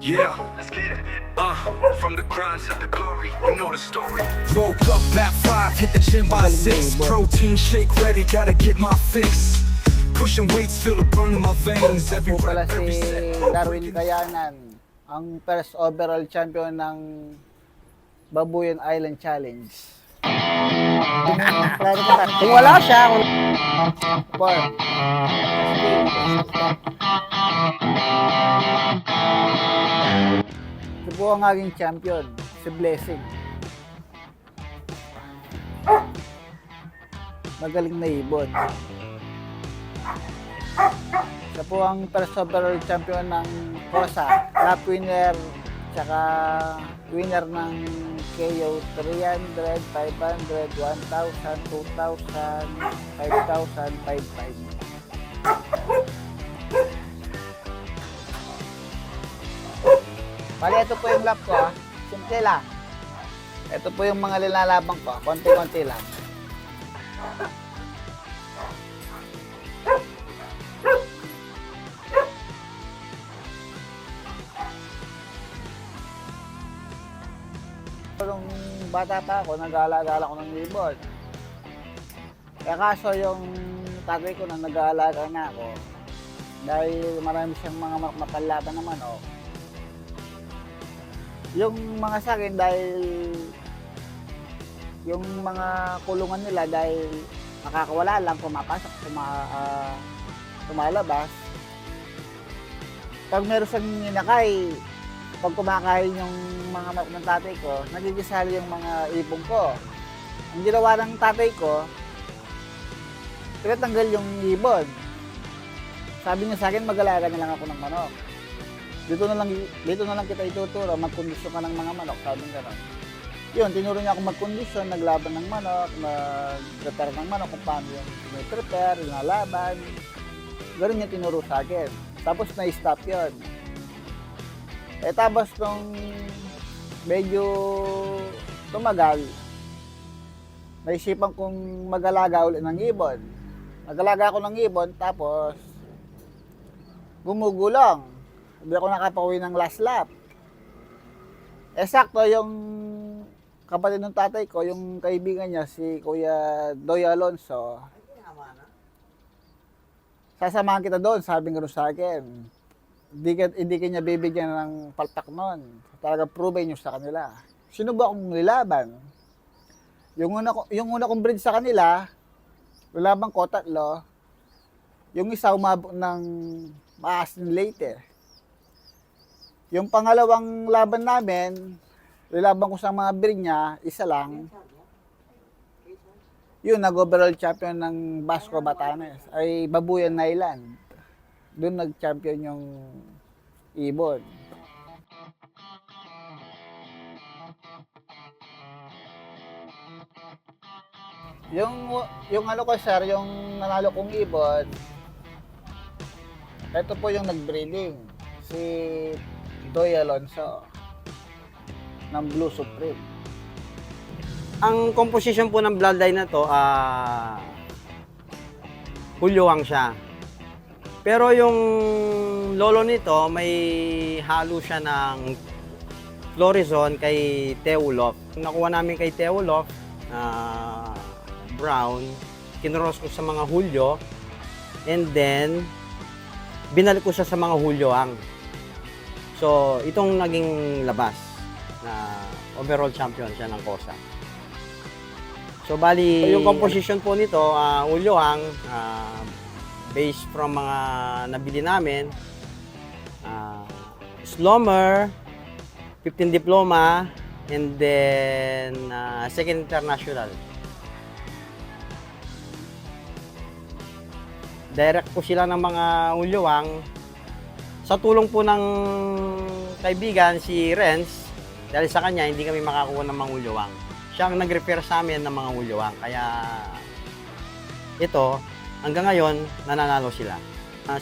Yeah, let's get it. From the crimes to the glory, you know the story. Woke up at 5, hit the gym by 6. Protein shake ready, gotta get my fix. Pushing weights, feel the burn in my veins. Every Po pala rep, si every set. Darwin Kayanan, ang first overall champion ng Babuyan Island Challenge. Kung wala siya, Por. Ito po ang aking champion, si Blessing. Magaling na ibon. Siya po ang first overall champion ng Kosa, lap winner, tsaka winner ng KO 300, 500, 1,000, 2,000, 5,000, 5,500. Bali, ito po yung lap ko. Simple lang. Ito po yung mga nilalabang ko. Konti-konti lang. Nung bata pa ako, nag-aalaga ako ng ibon. Kaya kaso yung tatay ko na nag-aalaga na ako, dahil marami siyang mga mapalaban na manok, yung mga sa akin dahil yung mga kulungan nila dahil nakakawala lang, pumapasok, tumalabas. Pag meron siyang ninakay, pag kumakain yung mga manok ng tatay ko, nagigisali yung mga ipong ko. Ang ginawa ng tatay ko, tinatanggal yung ibon. Sabi niya sa akin, mag-alaga na lang ako ng manok. Dito na lang kita ituturo, magkondisyon ka ng mga manok, sabi nga gano'n. Yun, tinuro niya ako magkondisyon, naglaban ng manok, nag-prepare ng manok, kung paano yung prepare, yung laban. Gano'n niya tinuro sa akin. Tapos na-stop yun. Tapos nung medyo tumagal, naisipan kong mag-alaga ulit ng ibon. Nag-alaga ako ng ibon, tapos gumugulong. Hindi ako nakapauwi ng last lap. Sakto yung kapatid ng tatay ko, yung kaibigan niya, si Kuya Doy Alonso. Sasamahan kita doon, sabi nga sa akin. Hindi kanya bibigyan ng palpak noon. Talaga prove nyo sa kanila. Sino ba akong nilaban? Yung una kong breed sa kanila, nilaban ko, 3. Yung isa umabot ng maas ng late. Yung pangalawang laban namin, nilaban ko sa mga breed niya, isa lang. Yun, nag-overall champion ng Basco Batanes, ay Babuyan Island. Doon nag-champion yung ibon. Yung ano ko sir, yung nanalo kong ibon, ito po yung nag-breeding, si Doy Alonso ng Blue Supreme. Ang composition po ng bloodline na to, Hulyuang siya. Pero yung lolo nito, may halo siya ng Florizon kay Teolof. Nakuha namin kay Teolof, brown, kinuros ko sa mga Hulyo, and then binalik ko siya sa mga Hulyuang. So, itong naging labas na overall champion siya ng Kosa. So, bali, yung composition po nito, Hulyuang, based from mga nabili namin, Slomer, 15 Diploma, and then second international. Direct po sila ng mga Hulyuang. Sa tulong po ng kaibigan, si Renz, dahil sa kanya, hindi kami makakuha ng mga Hulyuang. Siya ang nag-repair sa amin ng mga Hulyuang. Kaya ito, hanggang ngayon, nananalo sila.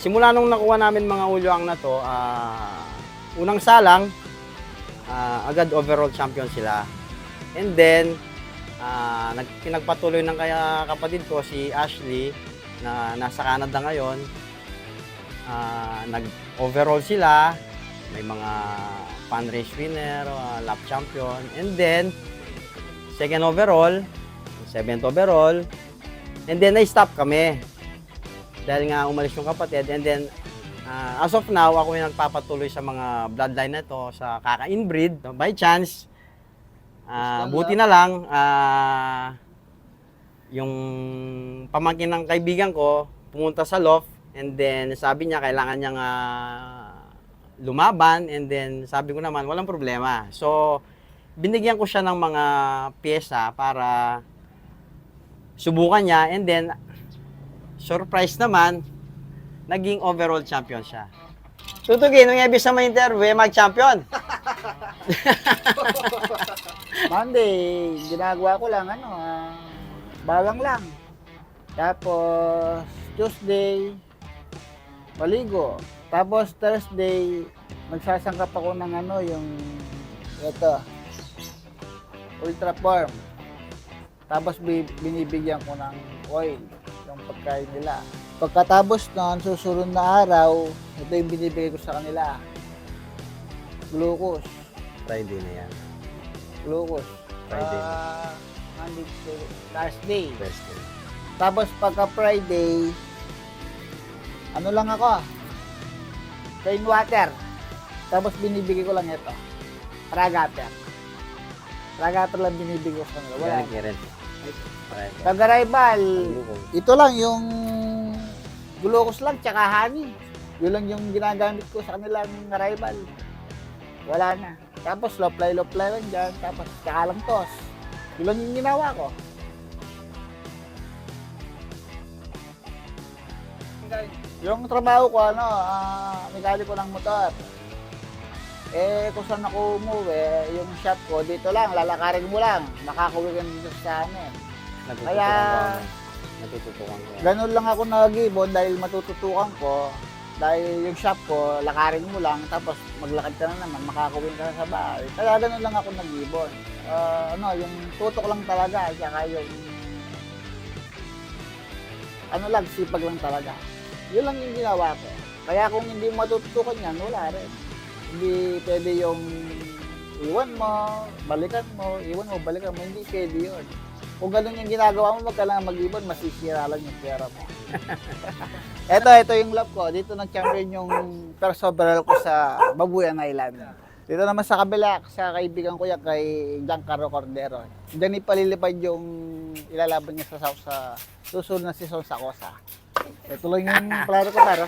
Simula nung nakuha namin mga Hulyuang na to, unang salang, agad overall champion sila. And then, pinagpatuloy ng kaya kapatid ko, si Ashley, na nasa Canada ngayon. Nag-overall sila. may mga fan race winner, lap champion, and then second overall, 7th overall, and then na-stop kami. Dahil nga umalis yung kapatid, and then as of now, ako yung nagpapatuloy sa mga bloodline na to sa kaka-inbreed. By chance, buti na lang, yung pamangkin ng kaibigan ko, pumunta sa loft, and then sabi niya kailangan niyang lumaban, and then sabi ko naman, walang problema. So, binigyan ko siya ng mga pyesa para subukan niya, and then, surprise naman, naging overall champion siya. Tutugin, nung ibig sa mga interview, mag-champion. Monday, ginagawa ko lang, bawang lang. Tapos, Tuesday, maligo. Tapos, Thursday, magsasangkap ako ng ultra form. Tapos, binibigyan ko ng oil, yung pagkain nila. Pagkatapos nun, susunod na araw, ito yung binibigay ko sa kanila. Glucose. Friday na yan. Glucose. Friday. Monday to Thursday. Thursday. Tapos pagka Friday, ano lang ako? Plain water. Tapos binibigay ko lang ito. Ragaper. Ragaper lang binibigay ko sa kanila. Wala. Wala rin. Pag arrival, ito lang yung glucose lang, tsaka honey. Yun lang yung ginagamit ko sa kanilang arrival. Wala na. Tapos low fly lang dyan. Tapos tsaka lang toss. Yun lang yung ginawa ko. Yung trabaho ko, mekaniko ng motor. Kung saan ako umuwi, yung shop ko, dito lang, lalakarin mo lang. Makakauwi ka dito sa amin. Natututukan ko. Ganun lang ako nag-ibon dahil matututukan ko. Dahil yung shop ko, lakarin mo lang, tapos maglakad ka na naman, makakauwi ka na sa bahay. Kaya ganun lang ako nag-ibon. Yung tutok lang talaga, saka yung sipag lang talaga. Yun lang yung ginawa ko. Kaya kung hindi matututukan yan, wala rin. Hindi pwede yung iwan mo, balikan mo, balikan mo. Hindi pwede yun. Kung ganun yung ginagawa mo, wag ka lang mag-ibon, masisira lang yung pera mo. Ito yung love ko. Dito nag-champion yung first overall ko sa Babuyan Island. Dito naman sa kabila, sa kaibigan ko yan, kay Giancarlo Cordero. Diyan ipalilipad yung ilalaban niya sa susunod na season sa Kosa. Ito lang yung plano ko, paro.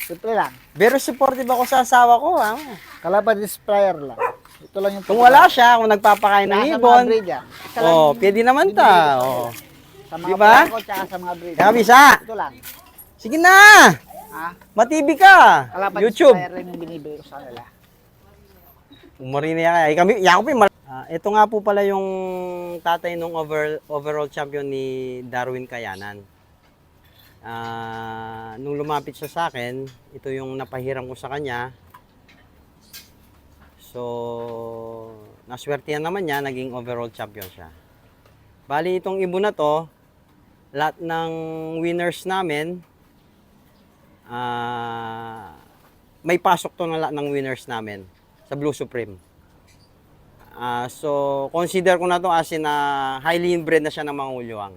Simple lang. Pero supportive ako sa asawa ko, ha? Kalaban is player lang. Ito lang yung Kung wala siya, kung nagpapakain ng ibon, pwede naman ta. Oh. Sa mga Diba? player ko, tsaka sa mga breeder. Kaya bisa, Ito lang. sige na! Ha? Matibi ka! Kalaban YouTube! is player rin yung binibigay ko sa kanila. Umari na kaya. Kami, Yakupin, ito nga po pala yung tatay nung overall champion ni Darwin Kayanan. Nung lumapit siya sa akin, ito yung napahiram ko sa kanya. So, naswertihan naman niya, naging overall champion siya. Bali, itong ibon na to, lahat ng winners namin, may pasok to na lahat ng winners namin sa Blue Supreme. So, consider ko na to as in highly inbred na siya ng mga ulyuang.